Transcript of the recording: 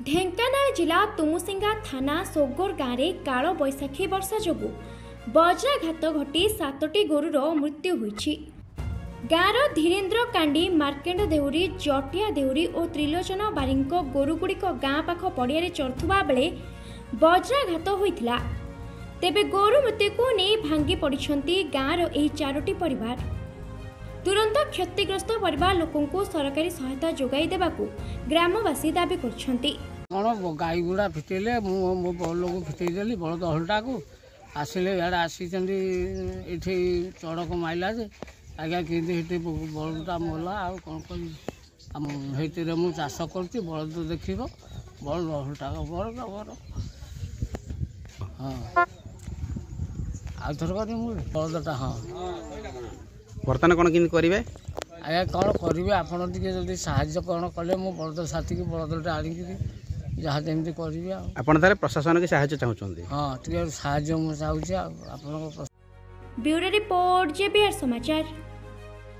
ढेंकानाल जिला तुमुसिंगा थाना सोगोर गाँव में काल बैशाखी वर्षा जोगु वज्राघात घटी 7टी गोरुर मृत्यु होइछि। गाँवर धीरेन्द्र कांडी मार्केंड देउरी जटिया देउरी और त्रिलोचन बारिंक गोरुगुड़िक गाँ पाख पड़िया चढ़ुवा बेले वज्राघात होइथिला। तेबे गोरु मृत्यु को नहीं भांगी पड़िछंती गाँवर एही 4टी परिवार। तुरंत क्षतिग्रस्त परिवार लोकों को सरकारी सहायता जोगाई देबाकू ग्रामवासी दाबी करछंती। कौन गाई गुड़ा फिटेले मो बड़ लोग फिटेदेली बड़द हलटा को आसिले इे आसी ये चढ़क माइला जे आज्ञा कि बलदा मरला आ कौन कर मु चाष कर बलद देख बलद हलटा बलद बर हाँ आउथर कर बलदटा हाँ बर्तमान कौन कि करेंगे आज्ञा कौन करेंगे आपड़ टे साहय कौन कले मो बलद साथी की बलदटा आनिकी जहाँ जमी करेंगे आपन तारे प्रशासन की साहाय्य चाहते हाँ टे साहय मुझे चाहूँगी आप ब्यूरो रिपोर्ट जेबीआर समाचार।